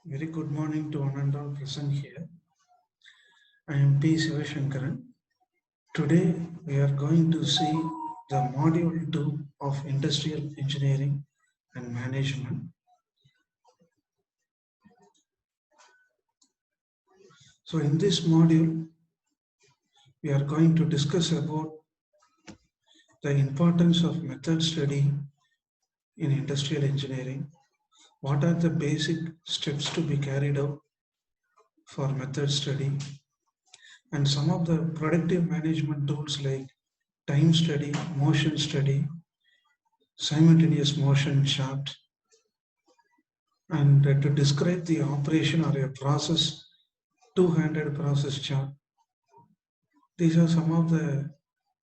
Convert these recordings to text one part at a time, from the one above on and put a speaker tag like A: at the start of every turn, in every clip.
A: Very good morning to one and all present here. I am P. Sivashankaran. Today we are going to see the module 2 of Industrial Engineering and Management. So in this module, we are going to discuss about the importance of method study in industrial engineering. What are the basic steps to be carried out for method study, and some of the productive management tools like time study, motion study, simultaneous motion chart, and to describe the operation or a process, two-handed process chart. These are some of the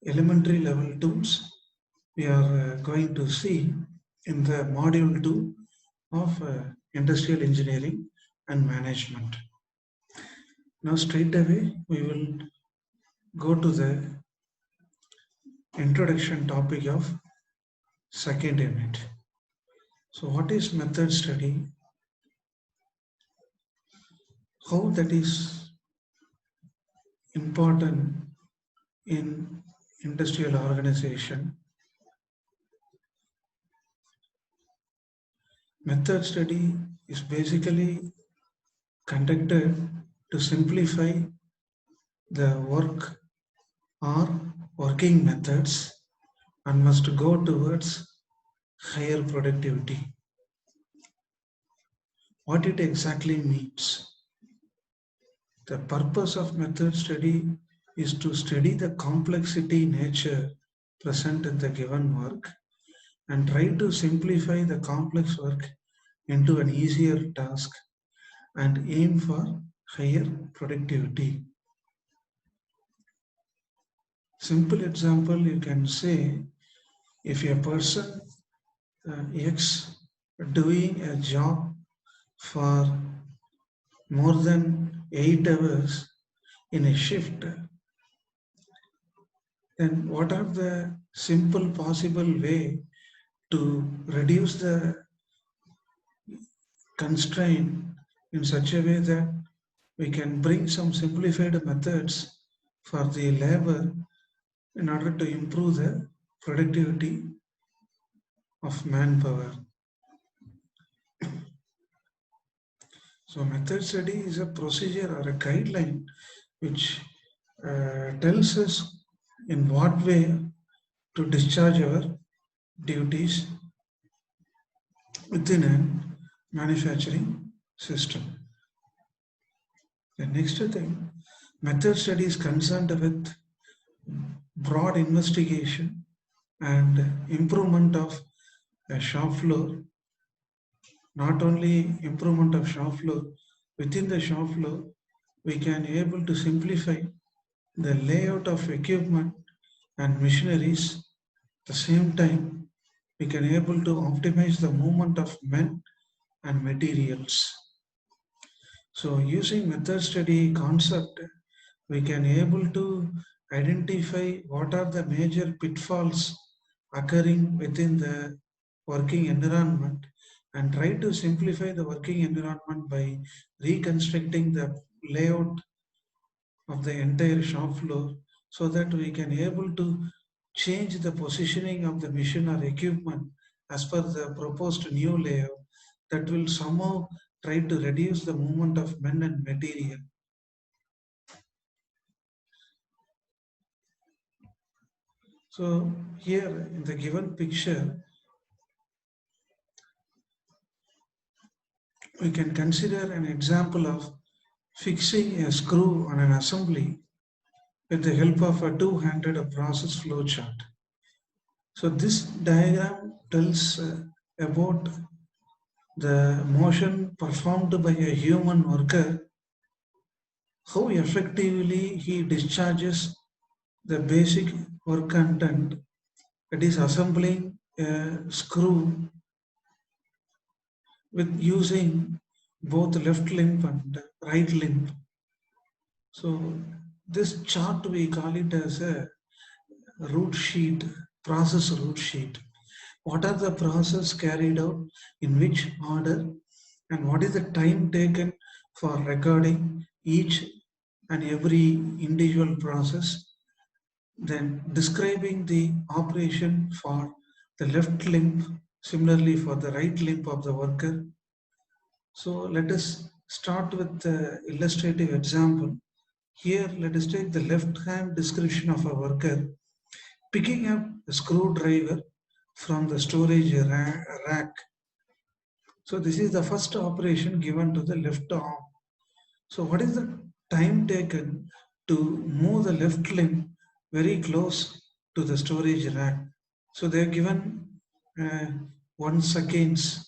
A: elementary level tools we are going to see in the module 2 of industrial engineering and management. Now straight away we will go to the introduction topic of second unit. So what is method study? How that is important in industrial organization? Method study is basically conducted to simplify the work or working methods and must go towards higher productivity. What it exactly means? The purpose of method study is to study the complexity nature present in the given work and try to simplify the complex work into an easier task and aim for higher productivity. Simple example, you can say if a person X doing a job for more than 8 hours in a shift, then what are the simple possible way to reduce the constraint in such a way that we can bring some simplified methods for the labor in order to improve the productivity of manpower. So method study is a procedure or a guideline which tells us in what way to discharge our duties within a manufacturing system. The next thing, method study is concerned with broad investigation and improvement of a shop floor. Not only improvement of shop floor, within the shop floor, we can able to simplify the layout of equipment and machineries. At the same time, we can able to optimize the movement of men and materials. So using method study concept, we can able to identify what are the major pitfalls occurring within the working environment and try to simplify the working environment by reconstructing the layout of the entire shop floor so that we can able to change the positioning of the machine or equipment as per the proposed new layout that will somehow try to reduce the movement of men and material. So here in the given picture, we can consider an example of fixing a screw on an assembly with the help of a two-handed process flow chart. So this diagram tells about the motion performed by a human worker, how effectively he discharges the basic work content, that is assembling a screw with using both left limb and right limb. So this chart we call it as a root sheet, process root sheet. What are the process carried out, in which order, and what is the time taken for recording each and every individual process, then describing the operation for the left limb, similarly for the right limb of the worker. So let us start with the illustrative example. Here, let us take the left hand description of a worker picking up a screwdriver from the storage rack. So this is the first operation given to the left arm. So what is the time taken to move the left limb very close to the storage rack? So they are given 1 seconds.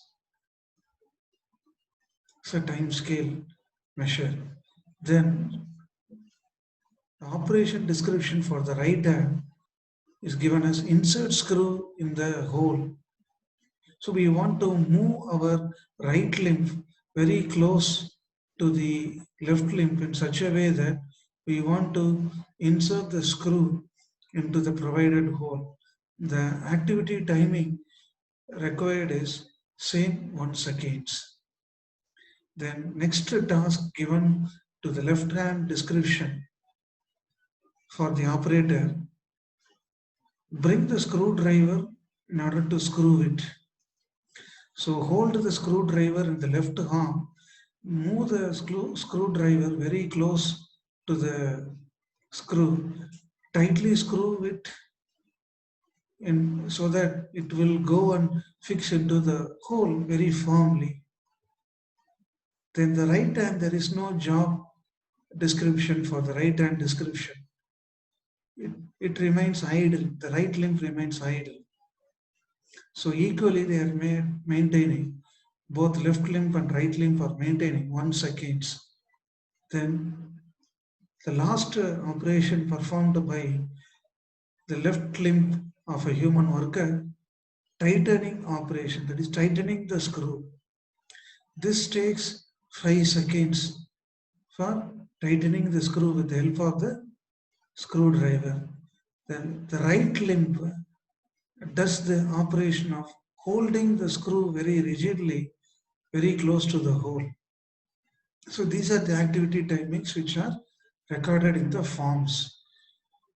A: So time scale measure. Then the operation description for the right hand is given as insert screw in the hole. So we want to move our right limb very close to the left limb in such a way that we want to insert the screw into the provided hole. The activity timing required is same 1 seconds. Then next task given to the left hand description for the operator, bring the screwdriver in order to screw it. So hold the screwdriver in the left arm, move the screwdriver very close to the screw, tightly screw it in so that it will go and fix into the hole very firmly. Then the right hand, there is no job description for the right hand description. It remains idle, the right limb remains idle. So equally they are maintaining, both left limb and right limb are maintaining 1 seconds. Then the last operation performed by the left limb of a human worker, tightening operation, that is tightening the screw. This takes 5 seconds for tightening the screw with the help of the screwdriver. Then the right limb does the operation of holding the screw very rigidly, very close to the hole. So these are the activity timings which are recorded in the forms.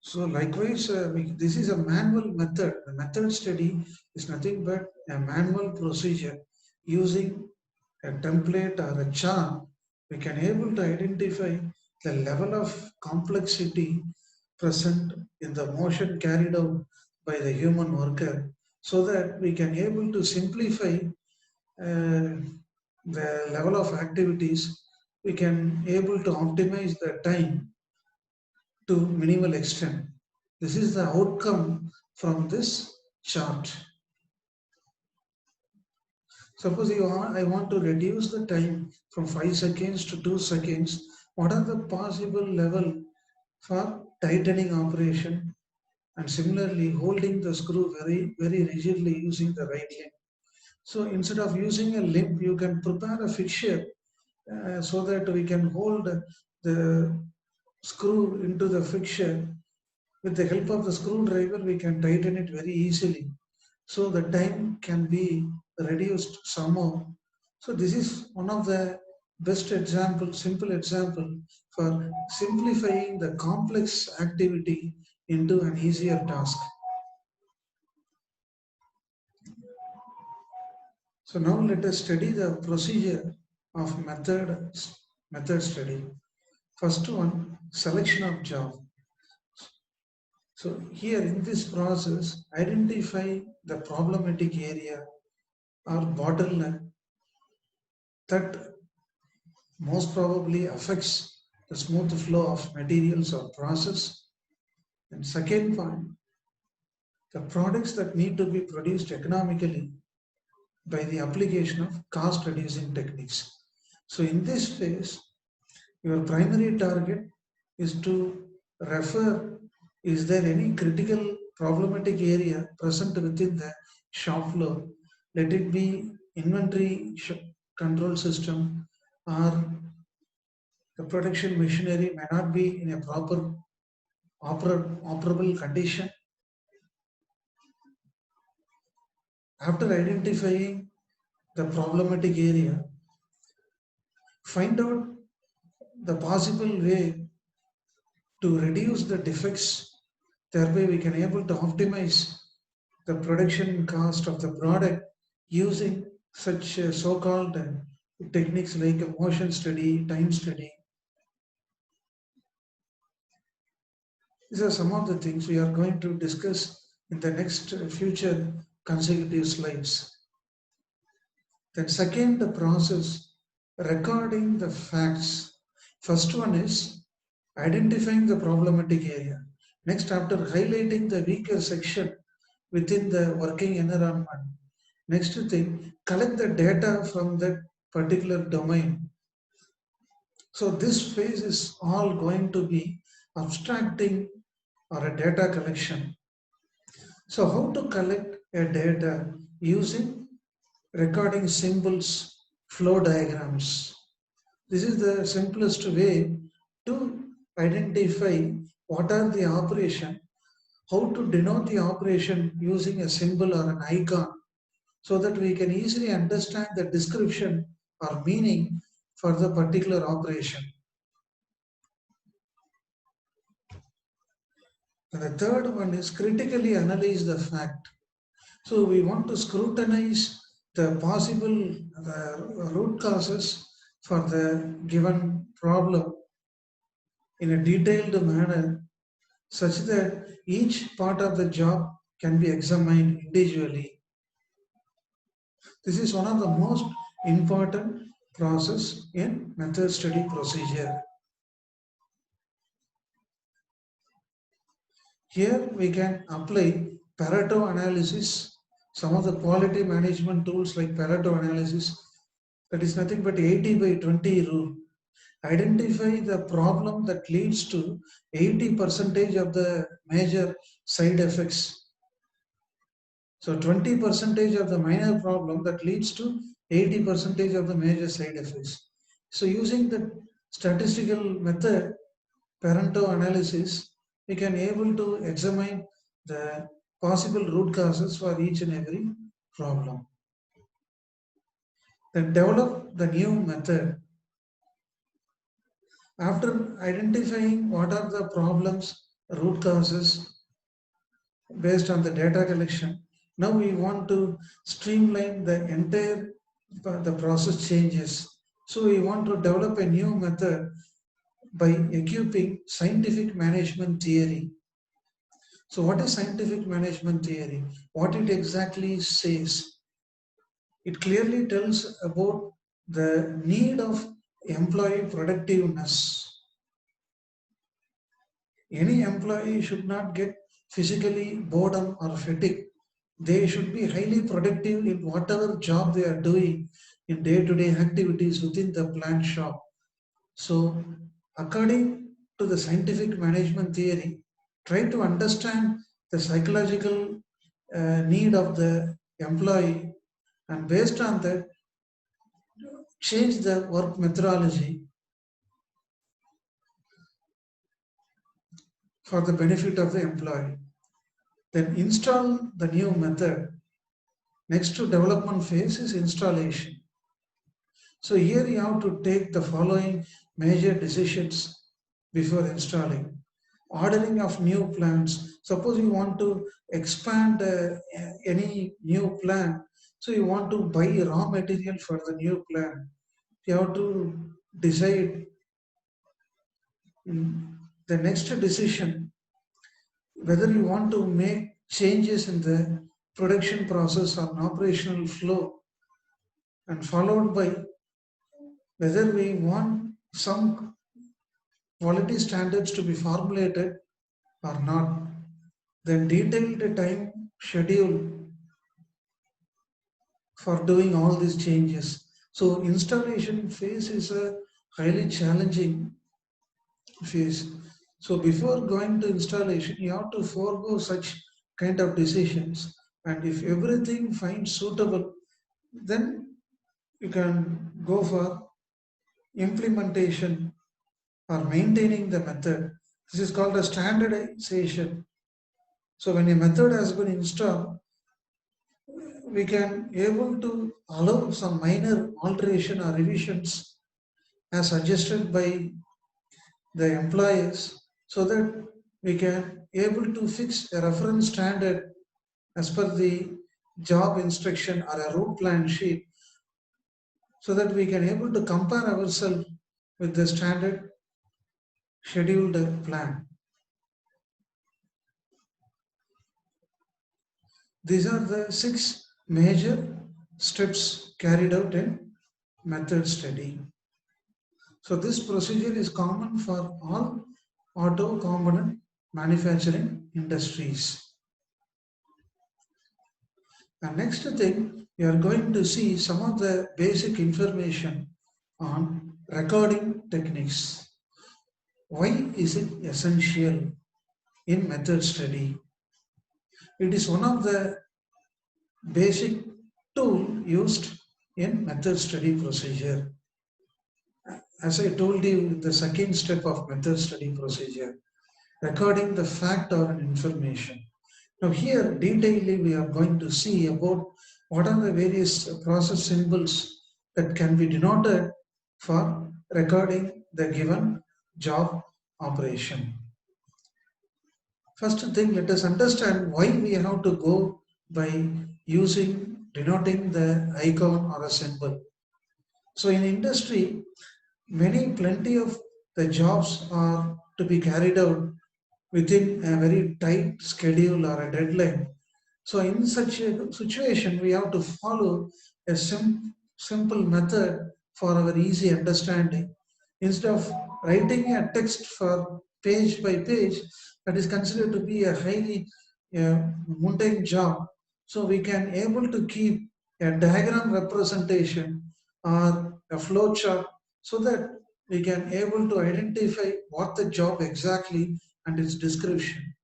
A: So likewise, this is a manual method. The method study is nothing but a manual procedure using a template or a chart. We can able to identify the level of complexity present in the motion carried out by the human worker, so that we can able to simplify the level of activities. We can able to optimize the time to minimal extent. This is the outcome from this chart. Suppose I want to reduce the time from 5 seconds to 2 seconds. What are the possible level for tightening operation, and similarly holding the screw very rigidly using the right limb? So instead of using a limb, you can prepare a fixture so that we can hold the screw into the fixture. With the help of the screwdriver, we can tighten it very easily. So the time can be reduced somehow. So this is one of the best example, simple example for simplifying the complex activity into an easier task. So now let us study the procedure of method study. First one, selection of job. So here in this process, identify the problematic area or bottleneck that most probably affects the smooth flow of materials or process. And second point, the products that need to be produced economically by the application of cost reducing techniques. So in this phase, your primary target is to refer, is there any critical problematic area present within the shop floor? Let it be inventory control system, or the production machinery may not be in a proper operable condition. After identifying the problematic area, find out the possible way to reduce the defects. Thereby we can able to optimize the production cost of the product using such so-called techniques like a motion study, time study. These are some of the things we are going to discuss in the next future consecutive slides. Then second, the process, recording the facts. First one is identifying the problematic area. Next, after highlighting the weaker section within the working environment, next thing, collect the data from that particular domain. So this phase is all going to be abstracting or a data collection. So how to collect a data using recording symbols, flow diagrams. This is the simplest way to identify what are the operation, how to denote the operation using a symbol or an icon so that we can easily understand the description or meaning for the particular operation. And the third one is critically analyze the fact. So we want to scrutinize the possible root causes for the given problem in a detailed manner such that each part of the job can be examined individually. This is one of the most important process in method study procedure. Here we can apply Pareto analysis, some of the quality management tools like Pareto analysis, that is nothing but 80 by 20 rule. Identify the problem that leads to 80% of the major side effects. So 20% of the minor problem that leads to 80% of the major side effects. So using the statistical method, Pareto analysis, we can able to examine the possible root causes for each and every problem. Then develop the new method. After identifying what are the problems, root causes based on the data collection, now we want to streamline the entire the process changes. So we want to develop a new method by equipping scientific management theory. So what is scientific management theory? What it exactly says? It clearly tells about the need of employee productiveness. Any employee should not get physically boredom or fatigue. They should be highly productive in whatever job they are doing in day-to-day activities within the plant shop. So according to the scientific management theory, try to understand the psychological need of the employee, and based on that, change the work methodology for the benefit of the employee. Then install the new method. Next to development phase is installation. So here you have to take the following major decisions before installing. Ordering of new plants. Suppose you want to expand any new plant, so you want to buy raw material for the new plant. You have to decide the next decision whether you want to make changes in the production process or operational flow, and followed by whether we want some quality standards to be formulated or not. Then detailed time schedule for doing all these changes. So installation phase is a highly challenging phase. So before going to installation, you have to forego such kind of decisions. And if everything finds suitable, then you can go for implementation or maintaining the method. This is called a standardization. So when a method has been installed, we can able to allow some minor alteration or revisions as suggested by the employers, so that we can able to fix a reference standard as per the job instruction or a route plan sheet, so that we can able to compare ourselves with the standard scheduled plan. These are the 6 major steps carried out in method study. So this procedure is common for all auto component manufacturing industries. And next thing, we are going to see some of the basic information on recording techniques. Why is it essential in method study? It is one of the basic tool used in method study procedure. As I told you, the second step of method study procedure, recording the fact or an information. Now here, detailedly, we are going to see about what are the various process symbols that can be denoted for recording the given job operation. First thing, let us understand why we have to go by denoting the icon or a symbol. So in industry, plenty of the jobs are to be carried out within a very tight schedule or a deadline. So in such a situation, we have to follow a simple method for our easy understanding. Instead of writing a text for page by page, that is considered to be a highly mundane job. So we can able to keep a diagram representation or a flow chart, so that we can able to identify what the job exactly and its description.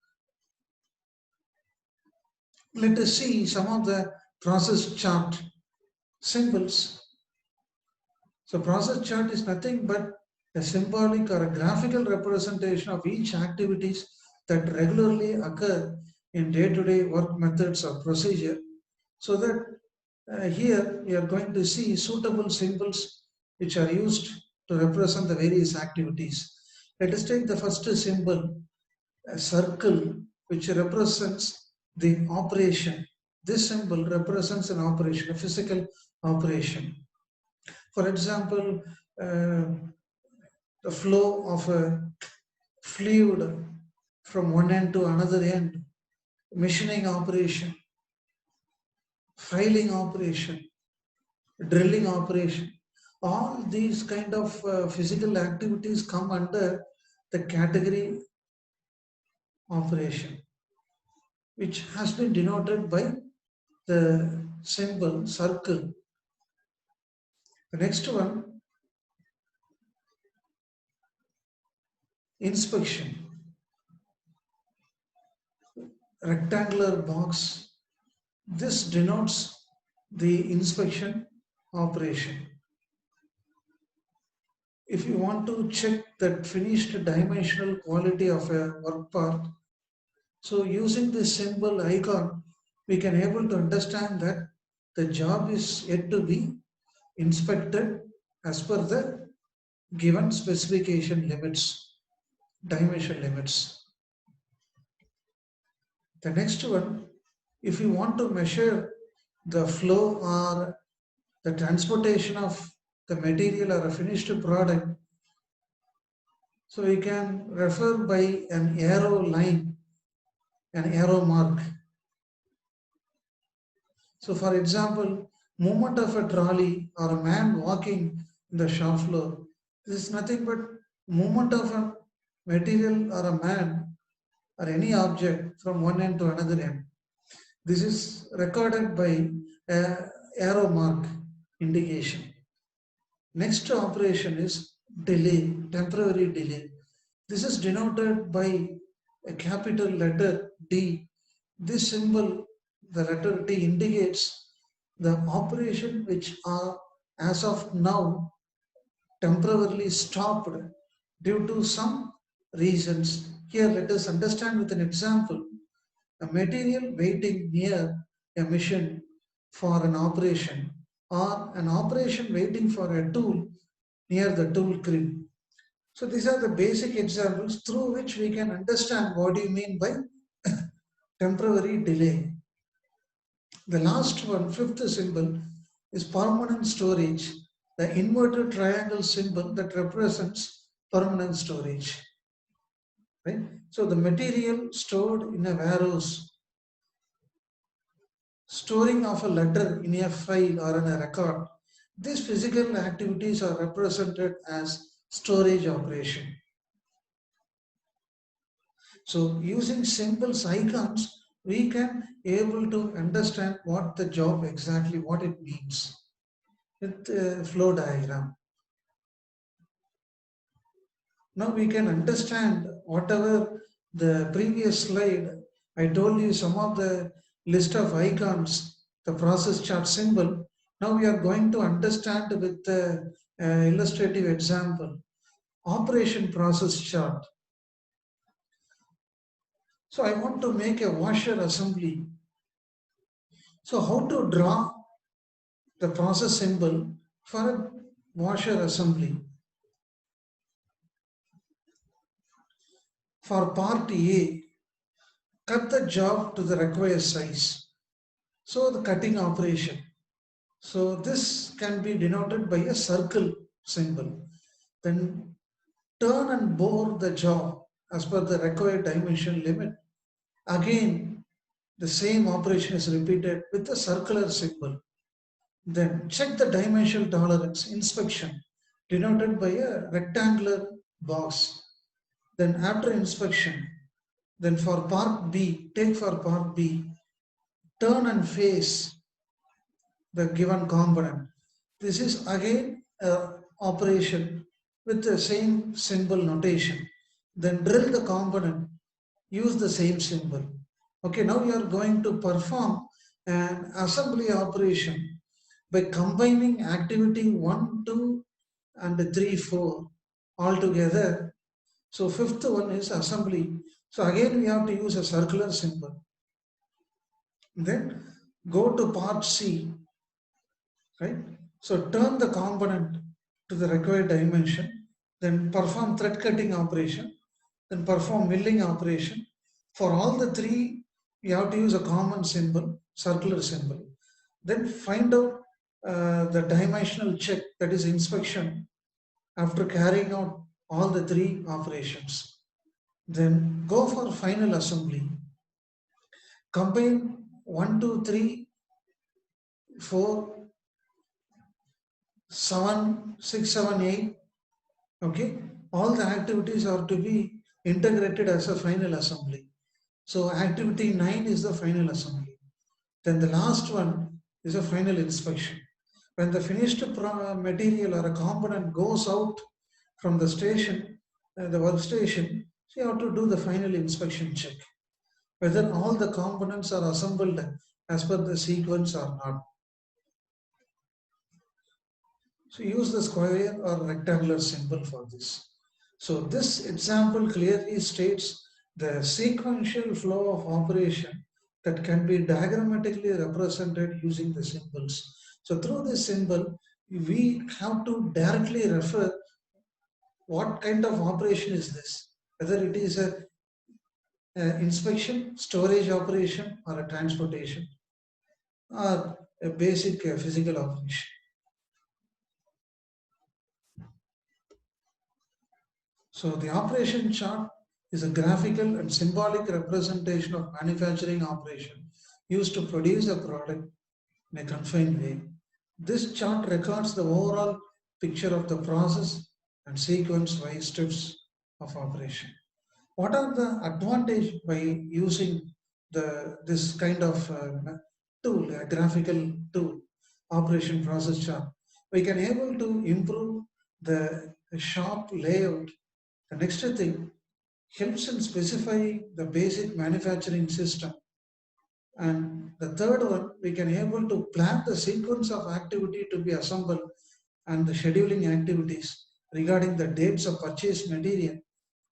A: Let us see some of the process chart symbols. So process chart is nothing but a symbolic or a graphical representation of each activities that regularly occur in day-to-day work methods or procedure. So that here we are going to see suitable symbols which are used to represent the various activities. Let us take the first symbol, a circle, which represents the operation. This symbol represents an operation, a physical operation. For example, the flow of a fluid from one end to another end, machining operation, filing operation, drilling operation. All these kind of physical activities come under the category operation, which has been denoted by the symbol circle. The next one, inspection. Rectangular box. This denotes the inspection operation. If you want to check the finished dimensional quality of a work part, so using this symbol icon, we can able to understand that the job is yet to be inspected as per the given specification limits, dimension limits. The next one, if you want to measure the flow or the transportation of the material or a finished product, so we can refer by an arrow line, an arrow mark. So for example, movement of a trolley or a man walking in the shop floor, this is nothing but movement of a material or a man or any object from one end to another end. This is recorded by a arrow mark indication. Next operation is delay, temporary delay. This is denoted by a capital letter D. This symbol, the letter D, indicates the operation which are as of now temporarily stopped due to some reasons. Here let us understand with an example. A material waiting near a machine for an operation, or an operation waiting for a tool near the tool crib. So these are the basic examples through which we can understand what do you mean by temporary delay. The last one, fifth symbol, is permanent storage, the inverted triangle symbol that represents permanent storage. Right? So the material stored in a warehouse, storing of a letter in a file or in a record, these physical activities are represented as storage operation. So using symbols, icons, we can able to understand what the job exactly, what it means with flow diagram. Now we can understand whatever the previous slide, I told you some of the list of icons, the process chart symbol. Now we are going to understand with the illustrative example, operation process chart. So I want to make a washer assembly. So how to draw the process symbol for a washer assembly? For part A, cut the job to the required size. So the cutting operation. So this can be denoted by a circle symbol. Then turn and bore the job as per the required dimension limit. Again, the same operation is repeated with a circular symbol. Then check the dimensional tolerance inspection denoted by a rectangular box. Then after inspection, then for part B, take for part B, turn and face the given component. This is again operation with the same symbol notation. Then drill the component, use the same symbol. Okay, now we are going to perform an assembly operation by combining activity 1, 2 and 3, 4 all together. So fifth one is assembly. So again we have to use a circular symbol. Then go to part C, right? So turn the component to the required dimension, then perform thread cutting operation, then perform milling operation. For all the three, you have to use a common symbol, circular symbol. Then find out the dimensional check, that is inspection, after carrying out all the three operations. Then go for final assembly. Combine 1, 2, 3, 4, 7, 6, 7, 8. Okay, all the activities are to be integrated as a final assembly. So activity 9 is the final assembly. Then the last one is a final inspection. When the finished material or a component goes out from the station, the workstation, so you have to do the final inspection check, whether all the components are assembled as per the sequence or not. So use the square or rectangular symbol for this. So this example clearly states the sequential flow of operation that can be diagrammatically represented using the symbols. So through this symbol, we have to directly refer what kind of operation is this, whether it is a inspection, storage operation, or a transportation, or a basic physical operation. So the operation chart is a graphical and symbolic representation of manufacturing operation used to produce a product in a confined way. This chart records the overall picture of the process and sequence-wise steps of operation. What are the advantages by using this kind of tool, a graphical tool, operation process chart? We can able to improve the shop layout. The next thing helps in specifying the basic manufacturing system. And the third one, we can able to plan the sequence of activity to be assembled and the scheduling activities regarding the dates of purchase material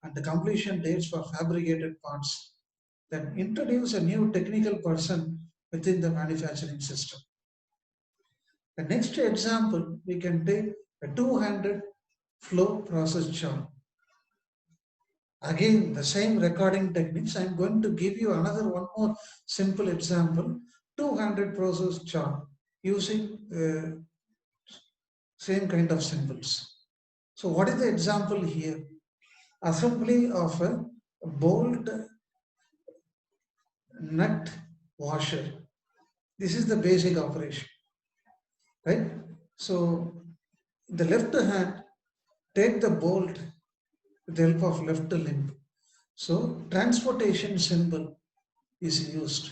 A: and the completion dates for fabricated parts. Then introduce a new technical person within the manufacturing system. The next example, we can take a two-handed flow process chart. Again, the same recording techniques. I'm going to give you one more simple example. Two-handed process chart using same kind of symbols. So what is the example here? Assembly of a bolt nut washer. This is the basic operation, right? So the left hand take the bolt with the help of left limb. So transportation symbol is used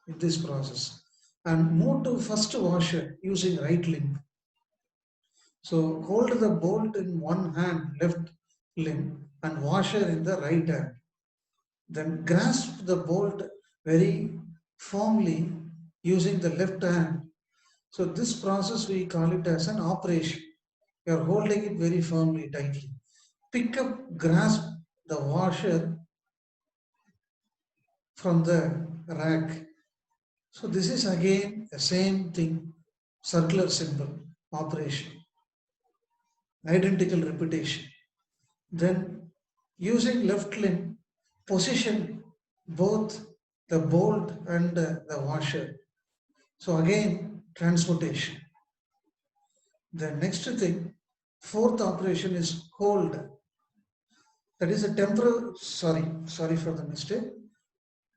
A: in this process, and move to first washer using right limb. So hold the bolt in one hand, left limb, and washer in the right hand. Then grasp the bolt very firmly using the left hand. So this process we call it as an operation. You are holding it very firmly, tightly. Pick up, grasp the washer from the rack. So this is again the same thing, circular symbol, operation, identical repetition. Then using left limb, position both the bolt and the washer. So again, transportation. The next thing, fourth operation is hold. That is a temporal, sorry for the mistake.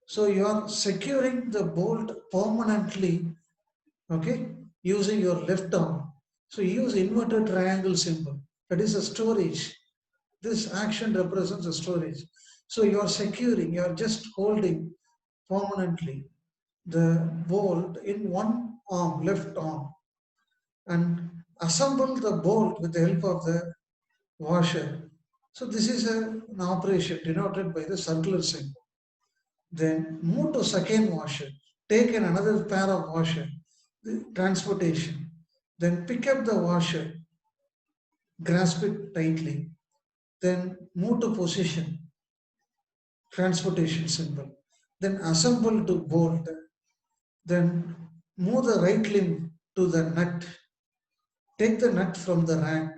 A: So you are securing the bolt permanently, okay, using your left arm. So use inverted triangle symbol. That is a storage. This action represents a storage. So you are securing, you are just holding permanently the bolt in one arm, left arm, and assemble the bolt with the help of the washer. So this is an operation denoted by the circular symbol. Then move to second washer. Take another pair of washer, the transportation. Then pick up the washer, grasp it tightly. Then move to position, transportation symbol. Then assemble to bolt. Then move the right limb to the nut. Take the nut from the rack.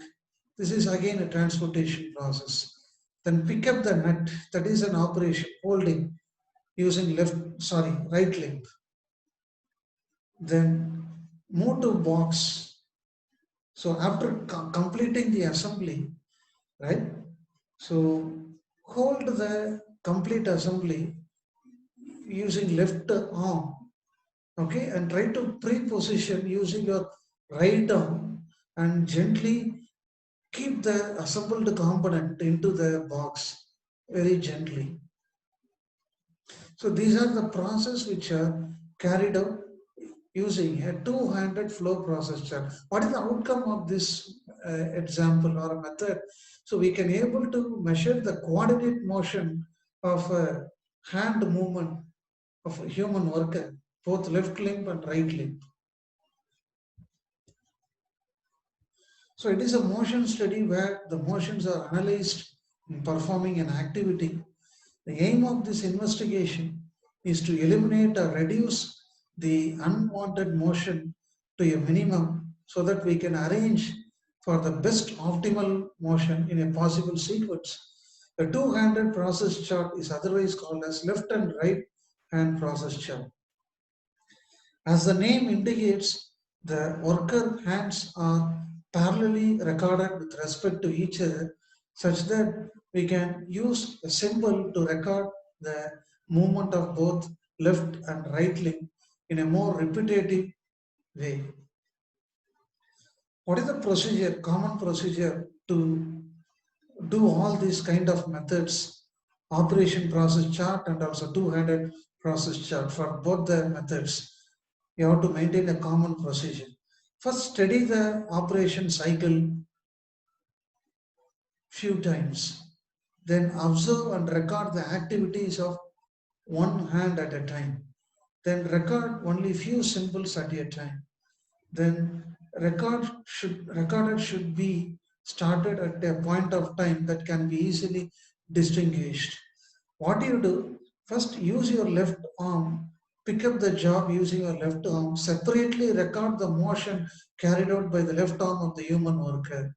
A: This is again a transportation process. Then pick up the nut. That is an operation, holding using right limb. Then move to box. So after completing the assembly, right? So hold the complete assembly using left arm, okay, and try to pre-position using your right arm and gently keep the assembled component into the box very gently. So these are the process which are carried out using a two-handed flow process chart. What is the outcome of this example or method? So we can able to measure the coordinate motion of a hand movement of a human worker, both left limb and right limb. So it is a motion study where the motions are analyzed in performing an activity. The aim of this investigation is to eliminate or reduce the unwanted motion to a minimum so that we can arrange for the best optimal motion in a possible sequence. The two-handed process chart is otherwise called as left and right hand process chart. As the name indicates, the worker hands are parallelly recorded with respect to each other such that we can use a symbol to record the movement of both left and right limb in a more repetitive way. What is the procedure, common procedure to do all these kind of methods, operation process chart and also two-handed process chart for both the methods? You have to maintain a common procedure. First, study the operation cycle few times. Then observe and record the activities of one hand at a time. Then record only few symbols at a time. Then recorded should be started at a point of time that can be easily distinguished. What do you do? First, use your left arm. Pick up the job using your left arm. Separately record the motion carried out by the left arm of the human worker.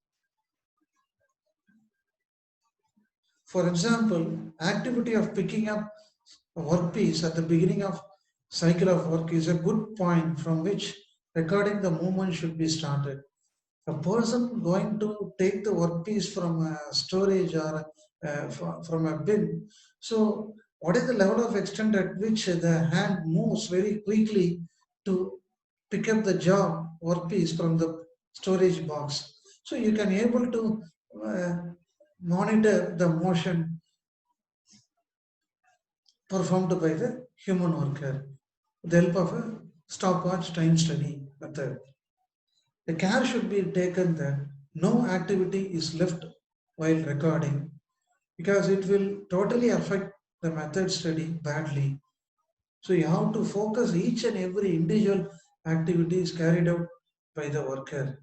A: For example, activity of picking up a workpiece at the beginning of cycle of work is a good point from which recording the movement should be started. A person going to take the workpiece from a storage or from a bin. So, what is the level of extent at which the hand moves very quickly to pick up the job workpiece from the storage box? So you can able to uh, monitor the motion performed by the human worker with the help of a stopwatch time study method. The care should be taken that no activity is left while recording because it will totally affect the method study badly. So you have to focus each and every individual activity is carried out by the worker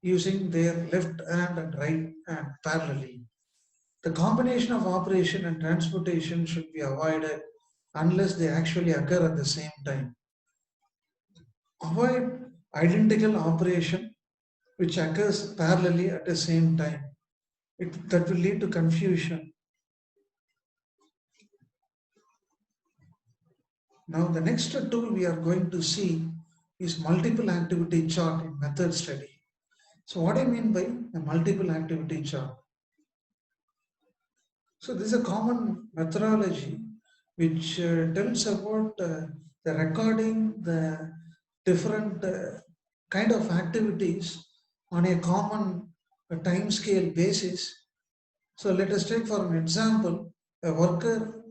A: using their left hand and right hand parallelly. The combination of operation and transportation should be avoided unless they actually occur at the same time. Avoid identical operation which occurs parallelly at the same time. That will lead to confusion. Now, the next tool we are going to see is multiple activity chart in method study. So, what I mean by a multiple activity chart? So, this is a common methodology which tells about the recording the different kind of activities on a common time scale basis. So, let us take for an example a worker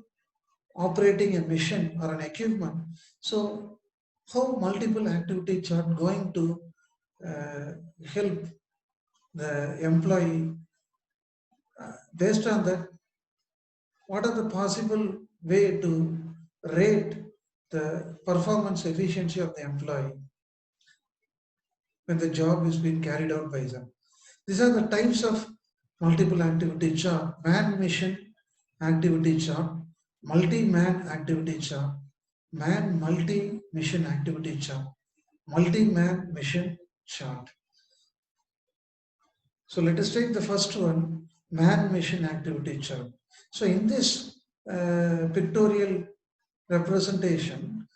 A: operating a machine or an equipment. So, how multiple activity chart going to uh, help the employee based on that? What are the possible way to rate the performance efficiency of the employee when the job is being carried out by them? These are the types of multiple activity chart: man mission activity chart, multi-man activity chart, man multi-mission activity chart, multi-man mission chart. So let us take the first one, man mission activity chart. So in this pictorial representation,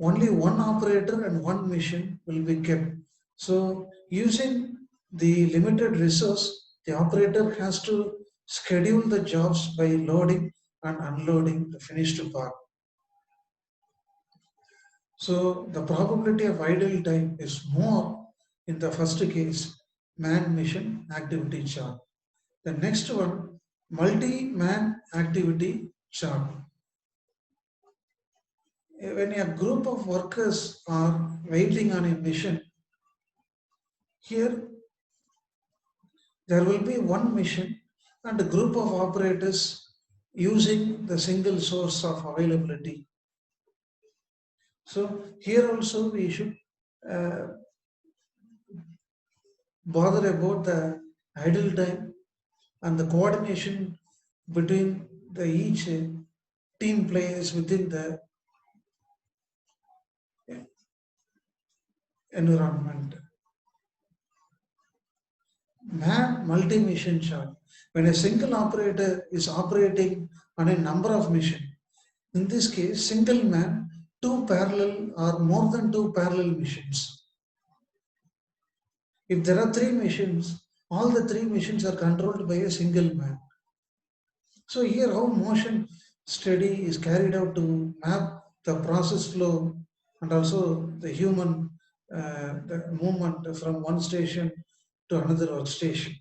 A: only one operator and one mission will be kept. So using the limited resource, the operator has to schedule the jobs by loading and unloading the finished part. So the probability of idle time is more in the first case, man mission activity chart. The next one, multi-man activity chart. When a group of workers are waiting on a mission, here there will be one mission and a group of operators using the single source of availability. So here also we should uh, bother about the idle time and the coordination between the each team players within the environment. Man multi-mission chart. When a single operator is operating on a number of missions, in this case, single man, two parallel or more than two parallel missions. If there are three missions, all the three missions are controlled by a single man. So here how motion study is carried out to map the process flow and also the human the movement from one station to another workstation.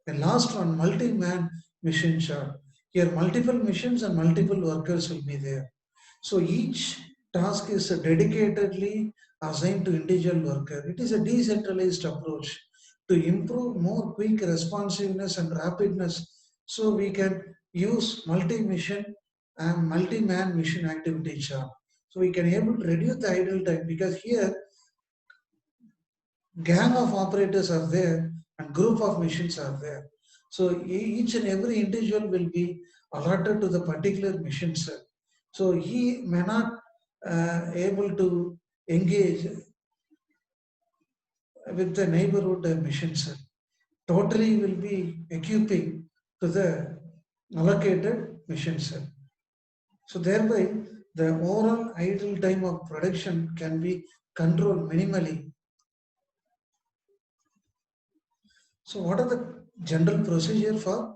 A: The last one, multi-man mission chart. Here multiple missions and multiple workers will be there. So each task is dedicatedly assigned to individual worker. It is a decentralized approach to improve more quick responsiveness and rapidness. So we can use multi-mission and multi-man mission activity chart. So we can able to reduce the idle time because here gang of operators are there and group of machines are there. So each and every individual will be allotted to the particular mission set. So he may not able to engage with the neighborhood mission set. totally will be equipping to the allocated mission cell. So thereby the overall idle time of production can be controlled minimally. So what are the general procedure for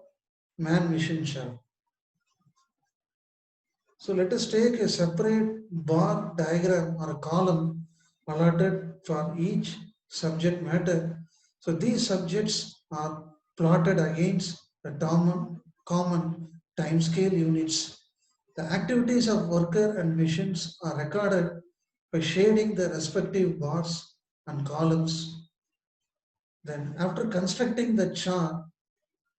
A: man mission shaft? So let us take a separate bar diagram or a column allotted for each subject matter. So these subjects are plotted against the common timescale units. The activities of worker and machines are recorded by shading the respective bars and columns. Then after constructing the chart,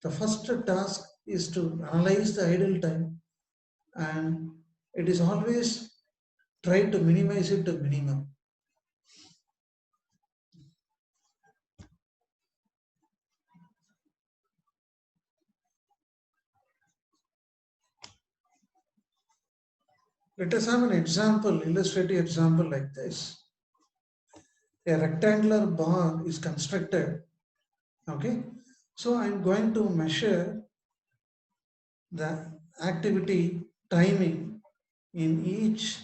A: the first task is to analyze the idle time, and it is always try to minimize it to minimum. Let us have an example, illustrative example like this. A rectangular bar is constructed. Okay, so I'm going to measure the activity timing in each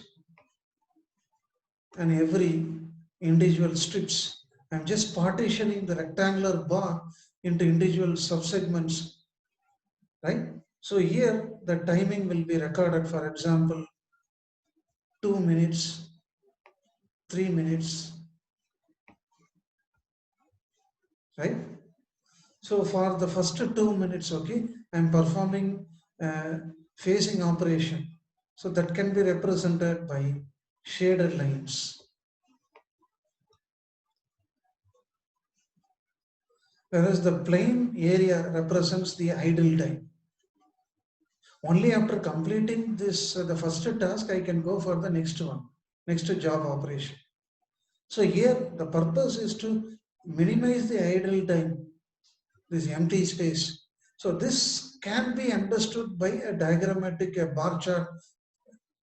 A: and every individual strips. I'm just partitioning the rectangular bar into individual subsegments, right? So here the timing will be recorded, for example, 2 minutes, 3 minutes, right? So for the first 2 minutes, okay, I'm performing phasing operation. So that can be represented by shaded lines. Whereas the plain area represents the idle time. Only after completing this, the first task, I can go for the next one, next job operation. So here the purpose is to minimize the idle time, this empty space. So this can be understood by a diagrammatic bar chart.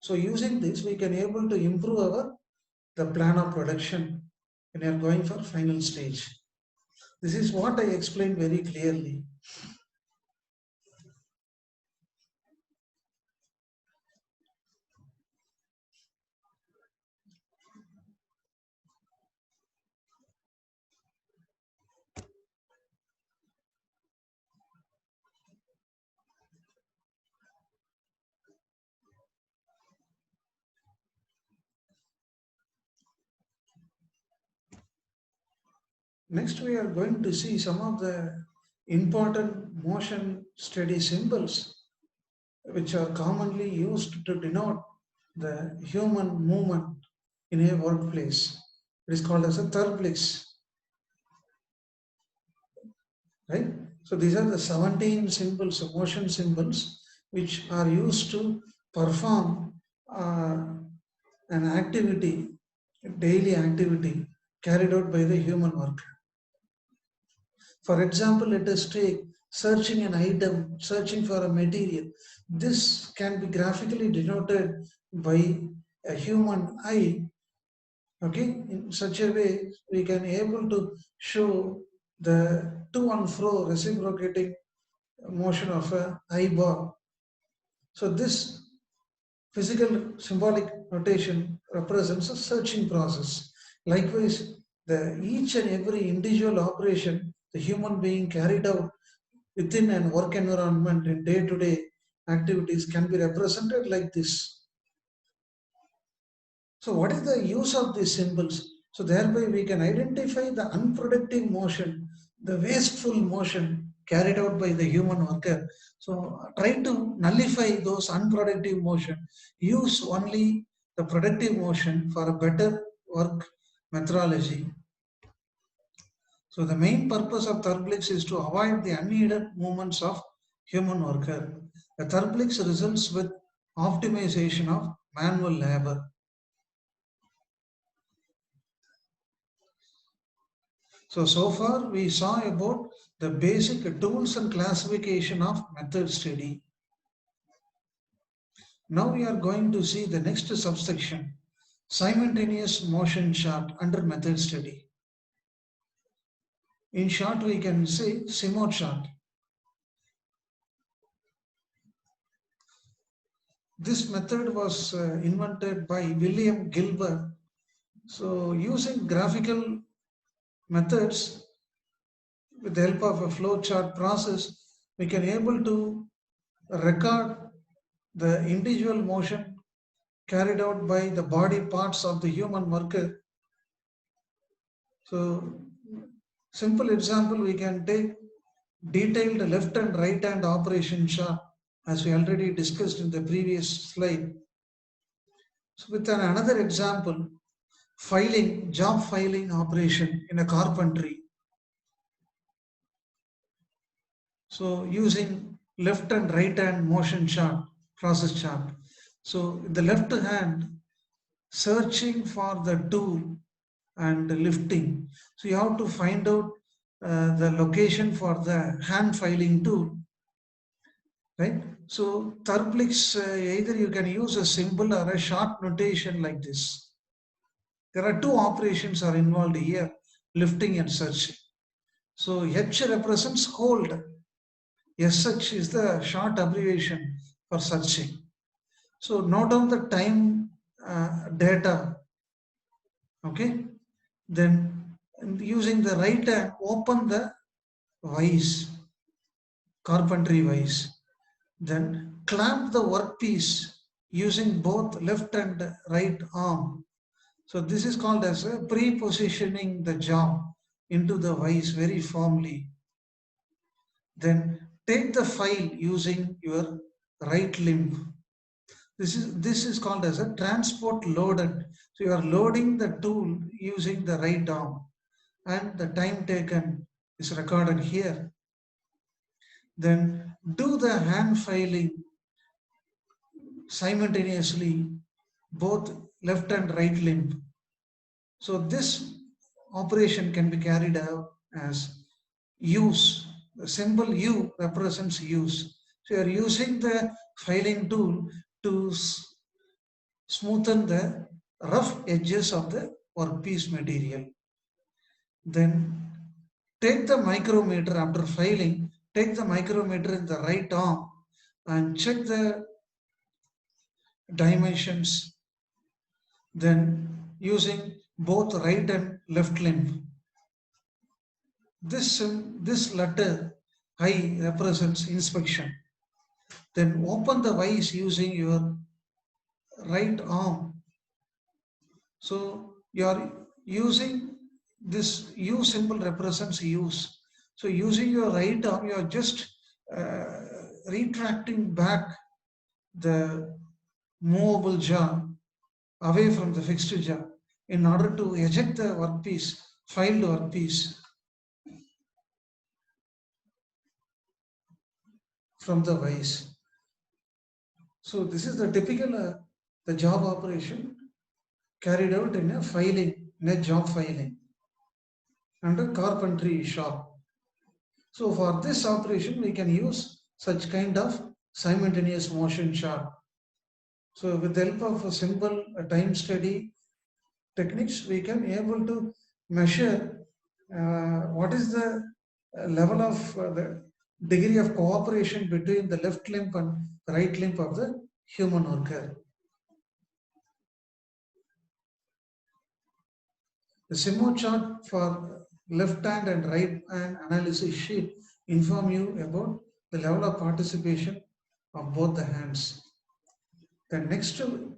A: So using this, we can able to improve the plan of production when you are going for final stage. This is what I explained very clearly. Next, we are going to see some of the important motion study symbols which are commonly used to denote the human movement in a workplace. It is called as a thermix, right? So these are the 17 symbols, motion symbols, which are used to perform an activity, a daily activity carried out by the human worker. For example, let us take searching an item, searching for a material. This can be graphically denoted by a human eye. Okay, in such a way we can able to show the to and fro reciprocating motion of a eyeball. So this physical symbolic notation represents a searching process. Likewise, the each and every individual operation the human being carried out within an work environment in day-to-day activities can be represented like this. So what is the use of these symbols? So thereby we can identify the unproductive motion, the wasteful motion carried out by the human worker. So try to nullify those unproductive motion. Use only the productive motion for a better work methodology. So the main purpose of Thermix is to avoid the unneeded movements of human worker. The Thermix results with optimization of manual labor. So far we saw about the basic tools and classification of method study. Now we are going to see the next subsection, simultaneous motion chart under method study. In short, we can say CMOD chart. This method was invented by William Gilbert. So using graphical methods with the help of a flowchart process, we can able to record the individual motion carried out by the body parts of the human worker. So simple example, we can take detailed left and right hand operation chart as we already discussed in the previous slide. So with another example, job filing operation in a carpentry. So using left and right hand motion chart, process chart. So the left hand searching for the tool and lifting. So you have to find out the location for the hand filing tool, right? So Therplix, either you can use a symbol or a short notation like this. There are two operations are involved here, lifting and searching. So H represents hold. SH is the short abbreviation for searching. So note down the time data, okay? Then using the right hand, open the vise, carpentry vise. Then clamp the workpiece using both left and right arm. So this is called as a pre-positioning the job into the vise very firmly. Then take the file using your right limb. This is called as a transport loaded. So you are loading the tool using the right arm, and the time taken is recorded here. Then do the hand filing simultaneously, both left and right limb. So this operation can be carried out as use. The symbol U represents use. So you are using the filing tool to smoothen the rough edges of the workpiece material. Then take the micrometer after filing, take the micrometer in the right arm and check the dimensions. Then using both right and left limb. This letter I represents inspection. Then open the vise using your right arm. So you are using this U symbol represents use. So using your right arm, you are just retracting back the movable jaw away from the fixed jaw in order to eject the workpiece, filed workpiece from the vise. So this is the typical the job operation carried out in a filing, in a job filing under carpentry shop. So for this operation, we can use such kind of simultaneous motion chart. So with the help of a simple time study techniques, we can able to measure what is the level of the degree of cooperation between the left limb and right limb of the human worker. The CMOD chart for left hand and right hand analysis sheet inform you about the level of participation of both the hands. The next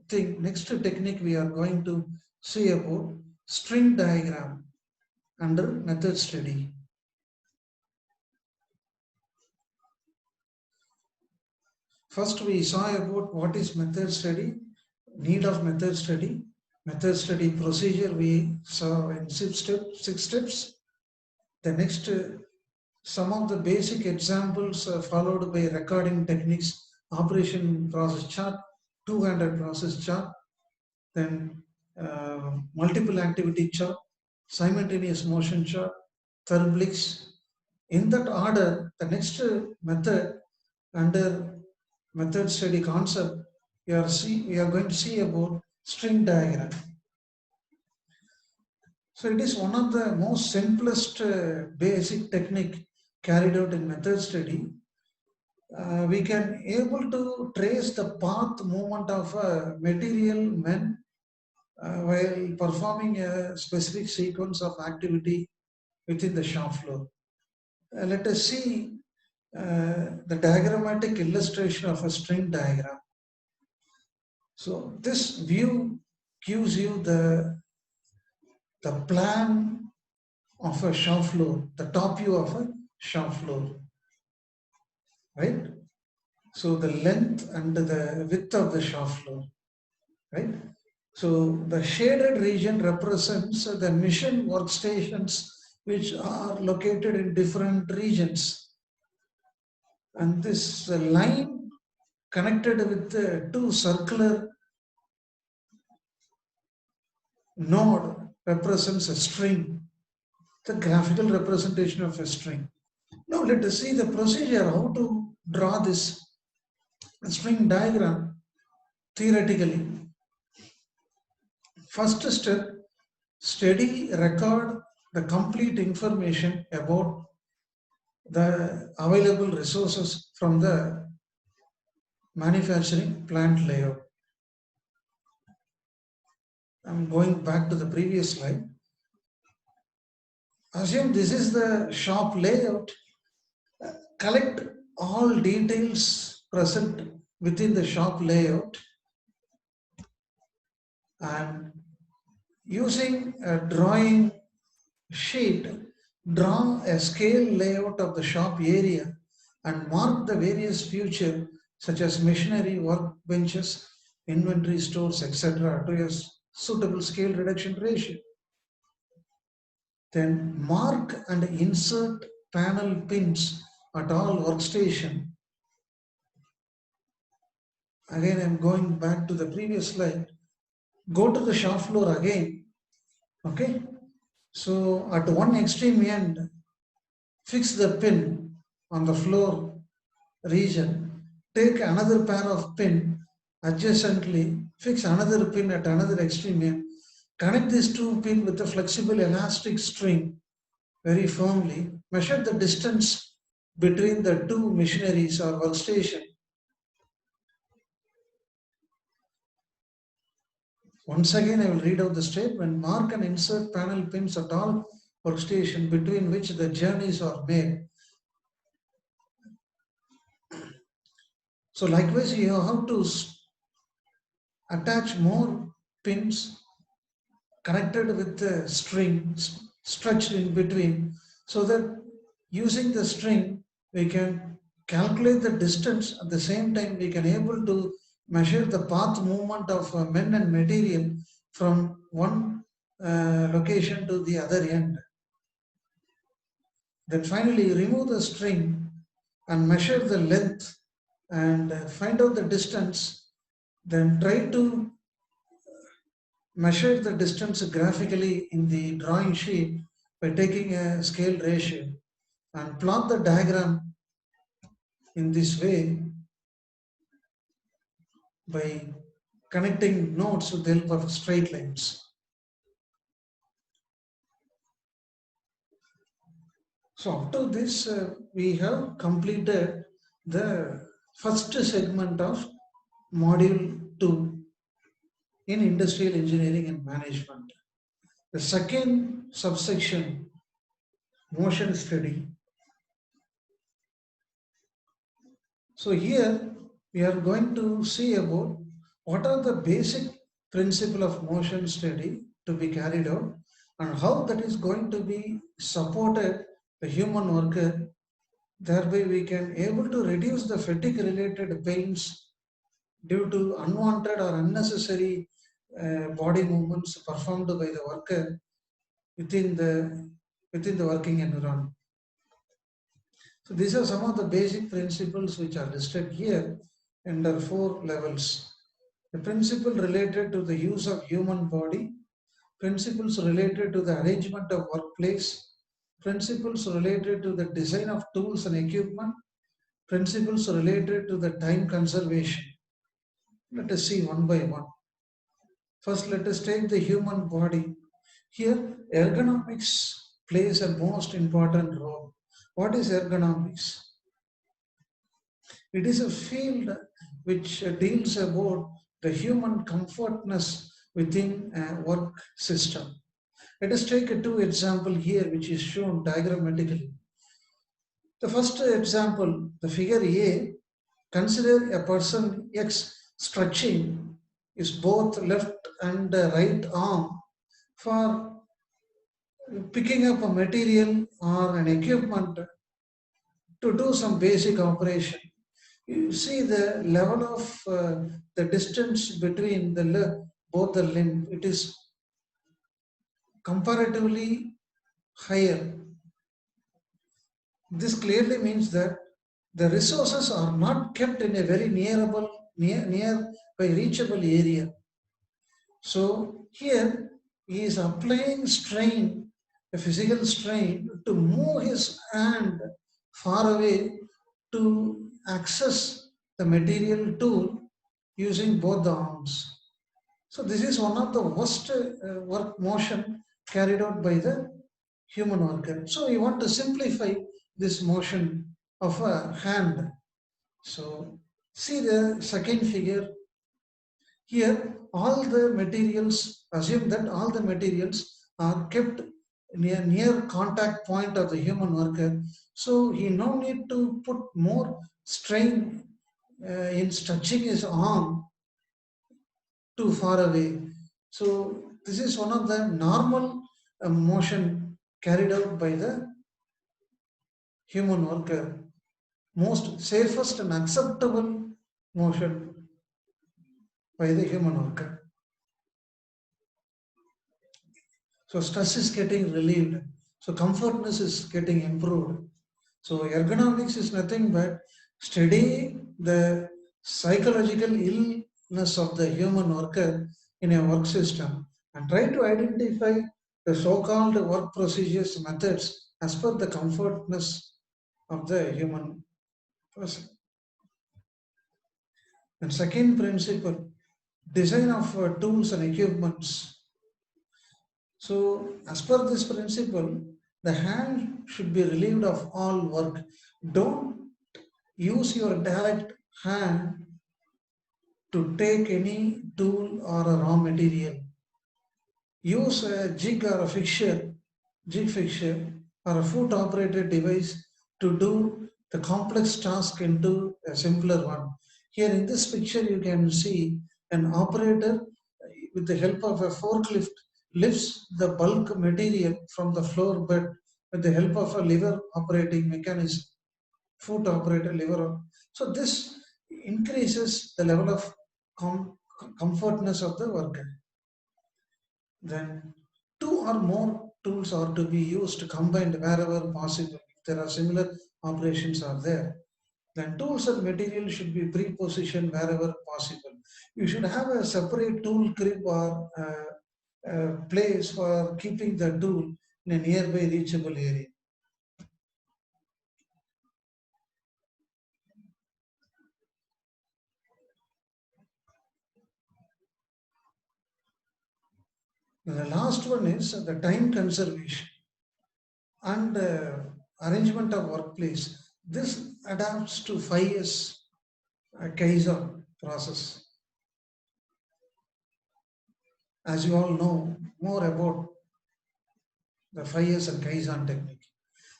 A: technique we are going to see about string diagram under method study. First we saw about what is method study, need of method study procedure we saw in 6 steps. The next, some of the basic examples followed by recording techniques, operation process chart, two-handed process chart, then multiple activity chart, simultaneous motion chart, Therplix. In that order, the next method under method study concept, we are going to see about string diagram. So it is one of the most simplest basic technique carried out in method study. We can able to trace the path movement of a material men while performing a specific sequence of activity within the shop floor. Let us see the diagrammatic illustration of a string diagram. So this view gives you the plan of a shop floor, the top view of a shop floor, right? So the length and the width of the shop floor, right? So the shaded region represents the mission workstations which are located in different regions. And this line connected with the two circular node represents a string, the graphical representation of a string. Now let us see the procedure, how to draw this string diagram theoretically. First step, study record the complete information about the available resources from the manufacturing plant layout. I'm going back to the previous slide. Assume this is the shop layout. Collect all details present within the shop layout and using a drawing sheet, draw a scale layout of the shop area and mark the various features such as machinery, workbenches, inventory stores, etc. to a suitable scale reduction ratio. Then mark and insert panel pins at all workstation. Again, I'm going back to the previous slide. Go to the shop floor again. Okay. So at one extreme end, fix the pin on the floor region. Take another pair of pin adjacently, fix another pin at another extreme end. Connect these two pins with a flexible elastic string very firmly. Measure the distance between the two machineries or workstation. Once again, I will read out the statement. Mark and insert panel pins at all workstation between which the journeys are made. So likewise, you have to attach more pins connected with the string stretched in between, so that using the string we can calculate the distance. At the same time, we can able to measure the path movement of men and material from one location to the other end. Then finally remove the string and measure the length and find out the distance. Then try to measure the distance graphically in the drawing sheet by taking a scale ratio and plot the diagram in this way by connecting nodes with the help of straight lines. So up to this, we have completed the first segment of module 2 in industrial engineering and management. The second subsection, motion study. So here we are going to see about what are the basic principle of motion study to be carried out and how that is going to be supported the human worker. Thereby we can able to reduce the fatigue related pains due to unwanted or unnecessary body movements performed by the worker within the working environment. So these are some of the basic principles which are listed here under 4 levels. The principle related to the use of human body, principles related to the arrangement of workplace, principles related to the design of tools and equipment, principles related to the time conservation. Let us see one by one. First, let us take the human body. Here, ergonomics plays a most important role. What is ergonomics? It is a field which deals about the human comfortness within a work system. Let us take a two example here, which is shown diagrammatically. The first example, the figure A, consider a person X stretching his both left and right arm for picking up a material or an equipment to do some basic operation. You see the level of the distance between both the limb, it is comparatively higher. This clearly means that the resources are not kept in a very near by reachable area. So here he is applying strain, a physical strain, to move his hand far away to access the material tool using both the arms. So this is one of the worst work motion carried out by the human worker. So we want to simplify this motion of a hand. So see the second figure. Here all the materials, assume that all the materials are kept near contact point of the human worker. So he no need to put more strain in stretching his arm too far away. So this is one of the normal motion carried out by the human worker, most safest and acceptable motion by the human worker. So stress is getting relieved. So comfortness is getting improved. So ergonomics is nothing but studying the psychological illness of the human worker in a work system and try to identify the so-called work procedures methods as per the comfortness of the human person. And second principle, design of tools and equipments. So as per this principle, the hand should be relieved of all work. Don't use your direct hand to take any tool or a raw material. Use a jig fixture or a foot operated device to do the complex task into a simpler one. Here in this picture you can see an operator with the help of a forklift lifts the bulk material from the floor bed with the help of a lever operating mechanism, foot operated lever. So this increases the level of comfortness of the worker. Then two or more tools are to be used combined wherever possible. If there are similar operations are there, then tools and material should be pre-positioned wherever possible. You should have a separate tool crib or place for keeping the tool in a nearby reachable area. The last one is the time conservation and arrangement of workplace. This adapts to 5S Kaizen process. As you all know more about the 5S and Kaizen technique.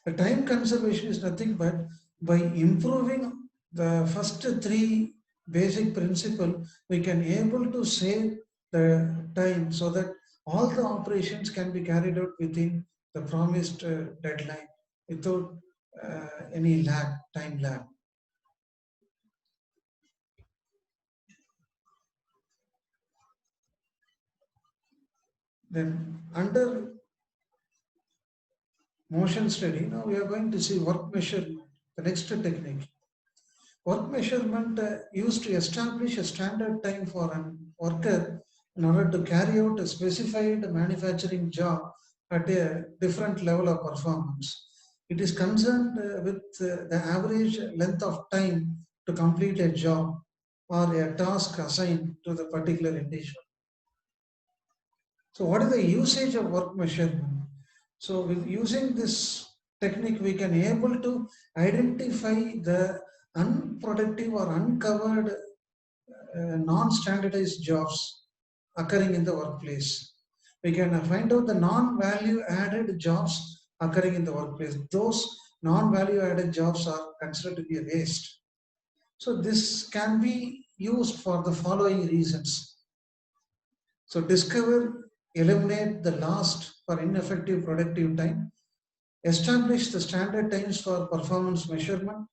A: The time conservation is nothing but by improving the first three basic principle, we can able to save the time so that all the operations can be carried out within the promised deadline without any time lag. Then under motion study, now we are going to see work measurement, the next technique. Work measurement used to establish a standard time for an worker in order to carry out a specified manufacturing job at a different level of performance. It is concerned with the average length of time to complete a job or a task assigned to the particular individual. So what is the usage of work measurement? So with using this technique, we can able to identify the unproductive or uncovered non-standardized jobs occurring in the workplace. We can find out the non-value added jobs occurring in the workplace. Those non-value added jobs are considered to be a waste. So this can be used for the following reasons. So discover, eliminate the lost or ineffective productive time, establish the standard times for performance measurement,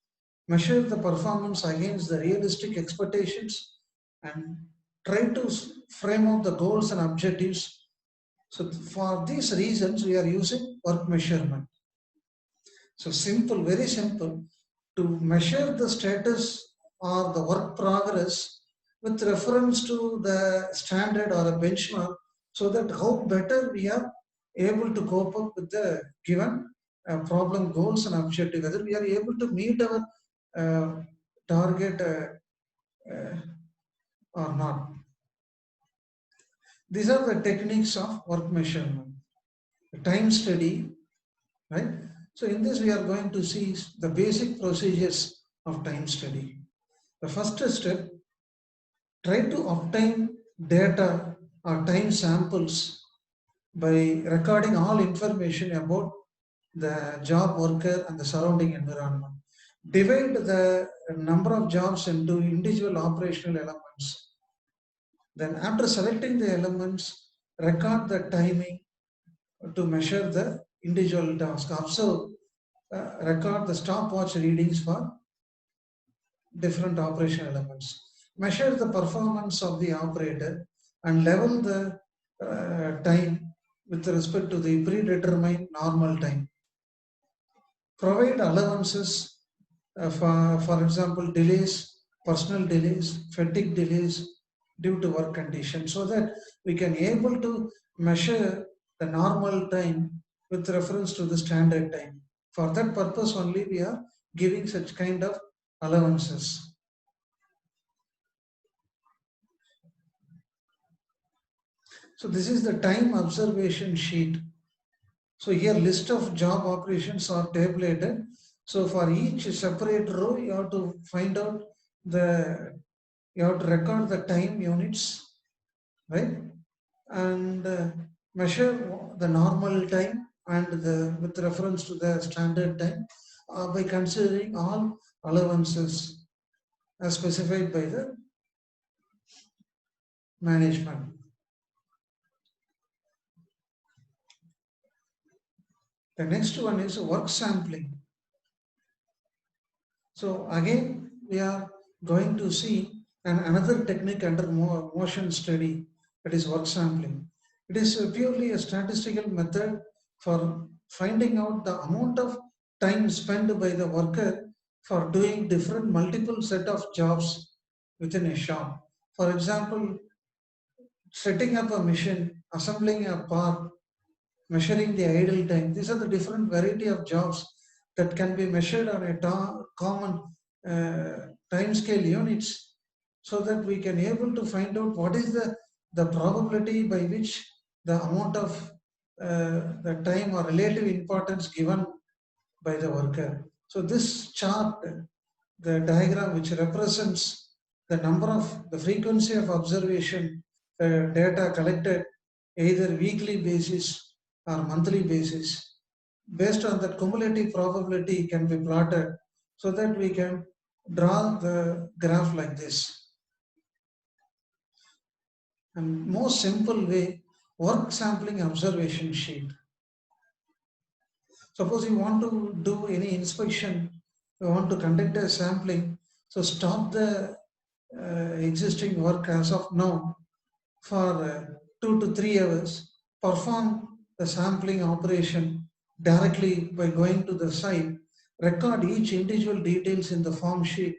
A: measure the performance against the realistic expectations, and try to frame out the goals and objectives. So for these reasons, we are using work measurement. So simple, very simple, to measure the status or the work progress with reference to the standard or a benchmark, so that how better we are able to cope up with the given problem, goals and objective, whether we are able to meet our target or not. These are the techniques of work measurement. Time study, right? So in this we are going to see the basic procedures of time study. The first step, try to obtain data or time samples by recording all information about the job worker and the surrounding environment. Divide the number of jobs into individual operational elements. Then after selecting the elements, record the timing to measure the individual task. Observe, record the stopwatch readings for different operational elements. Measure the performance of the operator and level the time with respect to the predetermined normal time. Provide allowances for example, delays, personal delays, fatigue delays due to work conditions, so that we can able to measure the normal time with reference to the standard time. For that purpose only we are giving such kind of allowances. So this is the time observation sheet. So here list of job operations are tabulated. So for each separate row, you have to find out you have to record the time units, right? And measure the normal time and with reference to the standard time by considering all allowances as specified by the management. The next one is work sampling. So again, we are going to see another technique under motion study, that is work sampling. It is purely a statistical method for finding out the amount of time spent by the worker for doing different multiple set of jobs within a shop. For example, setting up a machine, assembling a part, measuring the idle time. These are the different variety of jobs that can be measured on a common time scale units, so that we can able to find out what is the probability by which the amount of the time or relative importance given by the worker. So this chart, the diagram which represents the number of the frequency of observation, the data collected either weekly basis or monthly basis. Based on that, cumulative probability can be plotted so that we can draw the graph like this. And most simple way, work sampling observation sheet. Suppose you want to do any inspection, you want to conduct a sampling, so stop the existing work as of now for 2 to 3 hours, perform the sampling operation directly by going to the site, record each individual details in the form sheet,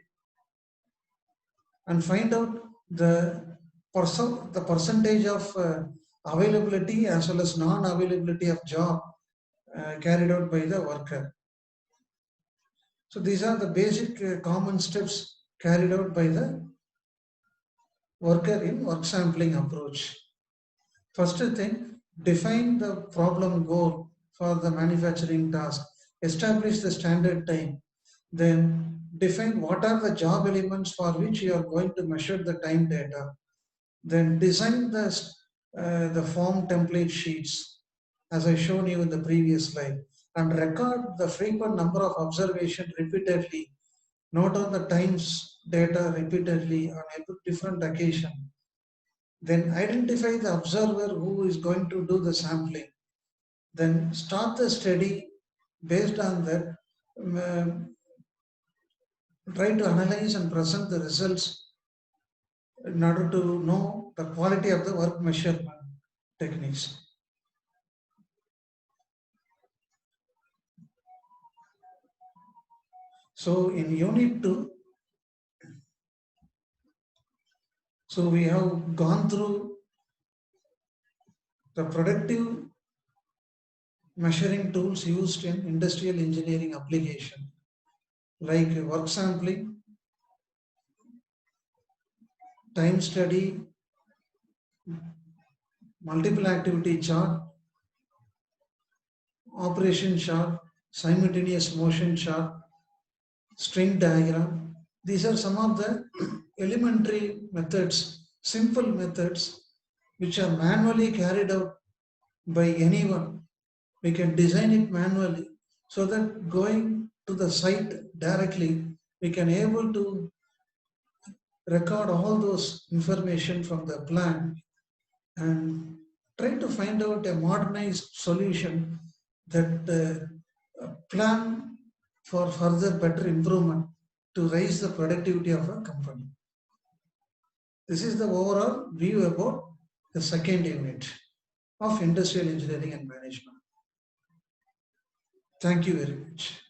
A: and find out the percentage of availability as well as non-availability of job carried out by the worker. So these are the basic common steps carried out by the worker in work sampling approach. First thing, define the problem goal for the manufacturing task, establish the standard time, then define what are the job elements for which you are going to measure the time data, then design the form template sheets as I shown you in the previous slide, and record the frequent number of observations repeatedly, note on the times data repeatedly on a different occasion. Then identify the observer who is going to do the sampling. Then start the study based on that. Try to analyze and present the results in order to know the quality of the work measurement techniques. So in unit 2, so we have gone through the productive measuring tools used in industrial engineering application, like work sampling, time study, multiple activity chart, operation chart, simultaneous motion chart, string diagram. These are some of the elementary methods, simple methods, which are manually carried out by anyone. We can design it manually so that going to the site directly, we can able to record all those information from the plan and try to find out a modernized solution that plan for further better improvement to raise the productivity of a company. This is the overall view about the second unit of industrial engineering and management. Thank you very much.